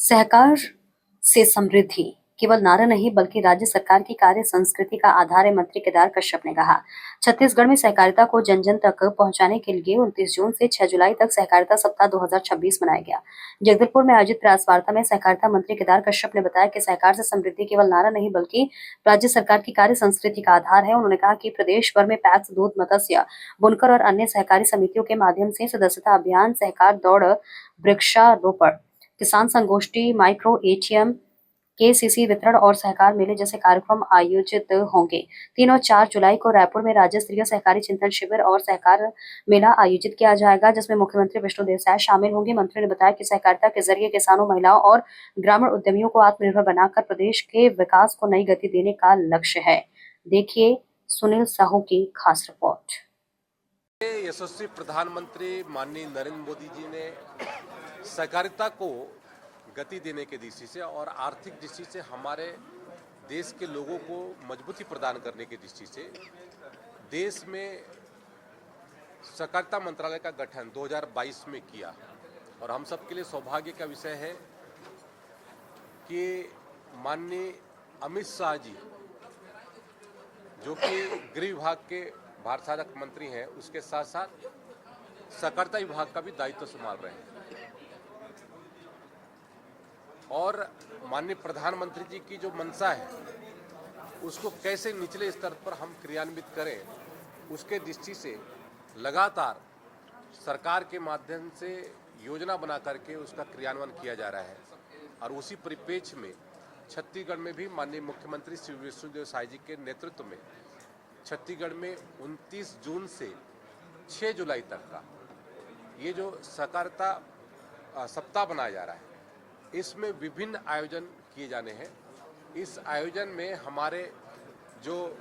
सहकार से समृद्धि केवल नारा नहीं बल्कि राज्य सरकार की कार्य संस्कृति का आधार है, मंत्री केदार कश्यप ने कहा। छत्तीसगढ़ में सहकारिता को जन जन तक पहुंचाने के लिए 29 जून से 6 जुलाई तक सहकारिता सप्ताह 2026 मनाया गया। जगदलपुर में आयोजित प्रेस वार्ता में सहकारिता मंत्री केदार कश्यप ने बताया कि सहकार से समृद्धि केवल नारा नहीं बल्कि राज्य सरकार की कार्य संस्कृति का आधार है। उन्होंने कहा कि प्रदेश भर में पैक्स, दूध, मत्स्य, बुनकर और अन्य सहकारी समितियों के माध्यम से सदस्यता अभियान, सहकार दौड़, वृक्षारोपण, किसान संगोष्ठी, माइक्रो एटीएम, केसीसी वितरण और सहकार मेले जैसे कार्यक्रम आयोजित होंगे। 3 और 4 जुलाई को रायपुर में राज्य स्तरीय सहकारी चिंतन शिविर और सहकार मेला आयोजित किया जाएगा, जिसमें मुख्यमंत्री विष्णुदेव साय शामिल होंगे। मंत्री ने बताया कि सहकारिता के जरिए किसानों, महिलाओं और ग्रामीण उद्यमियों को आत्मनिर्भर बनाकर प्रदेश के विकास को नई गति देने का लक्ष्य है। देखिए सुनील साहू की खास रिपोर्ट। यशस्वी प्रधानमंत्री माननीय नरेंद्र मोदी जी ने सहकारिता को गति देने के दृष्टि से और आर्थिक दृष्टि से हमारे देश के लोगों को मजबूती प्रदान करने की दृष्टि से देश में सहकारिता मंत्रालय का गठन 2022 में किया। और हम सबके लिए सौभाग्य का विषय है कि माननीय अमित शाह जी, जो कि गृह विभाग के भारसाधक मंत्री हैं, उसके साथ साथ सहकारिता विभाग का भी दायित्व संभाल रहे हैं। और माननीय प्रधानमंत्री जी की जो मंशा है उसको कैसे निचले स्तर पर हम क्रियान्वित करें, उसके दृष्टि से लगातार सरकार के माध्यम से योजना बना करके उसका क्रियान्वयन किया जा रहा है। और उसी परिप्रेक्ष्य में छत्तीसगढ़ में भी माननीय मुख्यमंत्री श्री विष्णुदेव साय जी के नेतृत्व में छत्तीसगढ़ में 29 जून से 6 जुलाई तक का ये जो सहकारिता सप्ताह बनाया जा रहा है, इसमें विभिन्न आयोजन किए जाने हैं। इस आयोजन में हमारे जो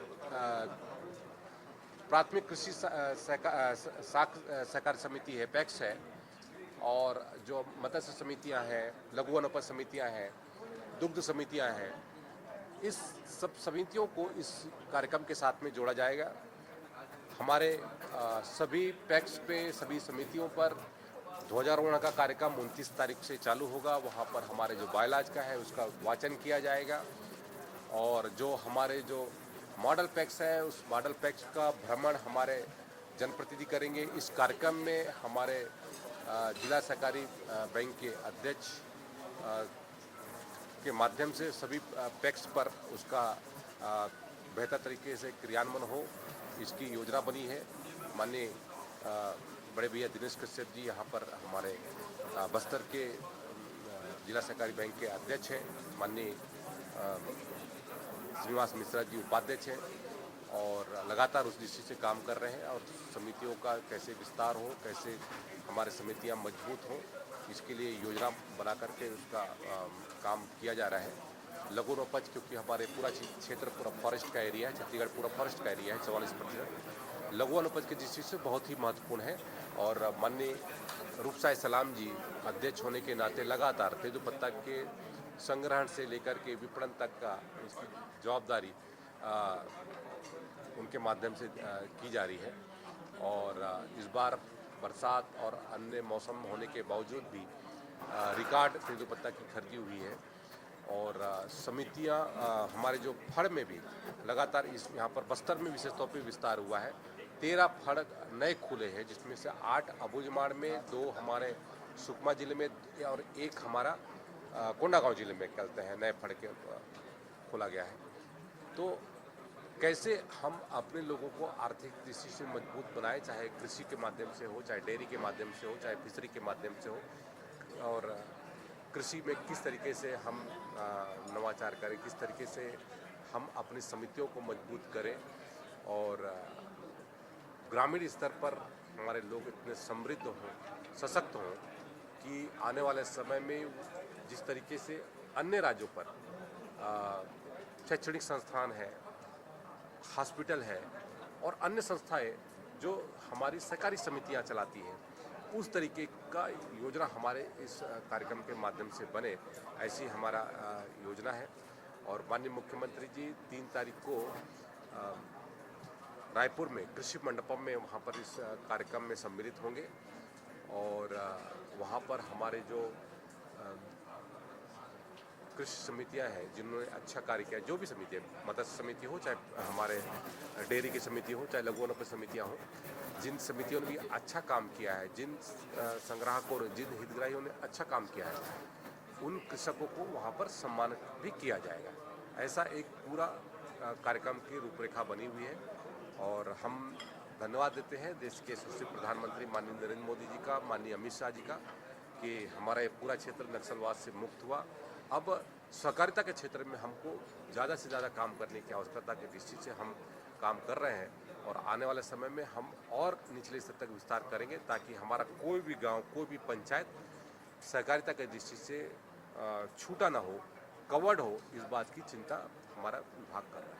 प्राथमिक कृषि सहकार समिति है, पैक्स है, और जो मत्स्य समितियां हैं, लघु वनोपज समितियां हैं, दुग्ध समितियां हैं, इस सब समितियों को इस कार्यक्रम के साथ में जोड़ा जाएगा। हमारे सभी पैक्स पे, सभी समितियों पर ध्वजारोहण का कार्यक्रम 29 तारीख से चालू होगा। वहाँ पर हमारे जो बायलाज का है उसका वाचन किया जाएगा। और जो हमारे जो मॉडल पैक्स है, उस मॉडल पैक्स का भ्रमण हमारे जनप्रतिनिधि करेंगे। इस कार्यक्रम में हमारे जिला सहकारी बैंक के अध्यक्ष के माध्यम से सभी पैक्स पर उसका बेहतर तरीके से क्रियान्वयन हो, इसकी योजना बनी है। माननीय बड़े भैया दिनेश कश्यप जी यहाँ पर हमारे बस्तर के जिला सहकारी बैंक के अध्यक्ष हैं। माननीय श्रीनिवास मिश्रा जी उपाध्यक्ष हैं और लगातार उस दृष्टि से काम कर रहे हैं। और समितियों का कैसे विस्तार हो, कैसे हमारे समितियां मजबूत हों, इसके लिए योजना बना करके उसका काम किया जा रहा है। लघु वनोपज, क्योंकि हमारे पूरा क्षेत्र पूरा फॉरेस्ट का एरिया है, छत्तीसगढ़ पूरा फॉरेस्ट का एरिया है, 44%। लघु वनोपज की दृष्टि से बहुत ही महत्वपूर्ण है। और माननीय रूपसाय सलाम जी अध्यक्ष होने के नाते लगातार तेंदूपत्ता के संग्रहण से लेकर के विपणन तक का इसकी जवाबदारी उनके माध्यम से की जा रही है। और इस बार बरसात और अन्य मौसम होने के बावजूद भी रिकॉर्ड तेंदूपत्ता की खरीदी हुई है। और समितियां हमारे जो फड़ में भी लगातार इस यहाँ पर बस्तर में विशेष तौर पर विस्तार हुआ है। 13 फड़ नए खुले हैं, जिसमें से 8 अबूझमाड़ में, 2 हमारे सुकमा जिले में और 1 हमारा कोंडागांव जिले में कहते हैं नए फड़ के खोला गया है। तो कैसे हम अपने लोगों को आर्थिक दृष्टि से मजबूत बनाएं, चाहे कृषि के माध्यम से हो, चाहे डेयरी के माध्यम से हो, चाहे फिशरी के माध्यम से हो, और कृषि में किस तरीके से हम नवाचार करें, किस तरीके से हम अपनी समितियों को मजबूत करें और ग्रामीण स्तर पर हमारे लोग इतने समृद्ध हों, सशक्त हों कि आने वाले समय में जिस तरीके से अन्य राज्यों पर शैक्षणिक संस्थान है, हॉस्पिटल है और अन्य संस्थाएं जो हमारी सहकारी समितियां चलाती हैं, उस तरीके का योजना हमारे इस कार्यक्रम के माध्यम से बने, ऐसी हमारा योजना है। और माननीय मुख्यमंत्री जी 3 तारीख को रायपुर में कृषि मंडपम में वहाँ पर इस कार्यक्रम में सम्मिलित होंगे। और वहाँ पर हमारे जो कृषि समितियां हैं जिन्होंने अच्छा कार्य किया, जो भी समिति है, मत्स्य समिति हो चाहे हमारे डेयरी की समिति हो चाहे लघु वनोपज समितियां हो, जिन समितियों ने भी अच्छा काम किया है, जिन संग्राहकों ने, जिन हितग्राहियों ने अच्छा काम किया है, उन कृषकों को वहाँ पर सम्मानित भी किया जाएगा। ऐसा एक पूरा कार्यक्रम की रूपरेखा बनी हुई है और हम धन्यवाद देते हैं देश के यशस्वी प्रधानमंत्री माननीय नरेंद्र मोदी जी का, माननीय अमित शाह जी का, कि हमारा ये पूरा क्षेत्र नक्सलवाद से मुक्त हुआ। अब सहकारिता के क्षेत्र में हमको ज़्यादा से ज़्यादा काम करने की आवश्यकता की दृष्टि से हम काम कर रहे हैं और आने वाले समय में हम और निचले स्तर तक विस्तार करेंगे ताकि हमारा कोई भी गांव, कोई भी पंचायत सहकारिता की दृष्टि से छूटा ना हो, कवर्ड हो, इस बात की चिंता हमारा विभाग कर रहा है।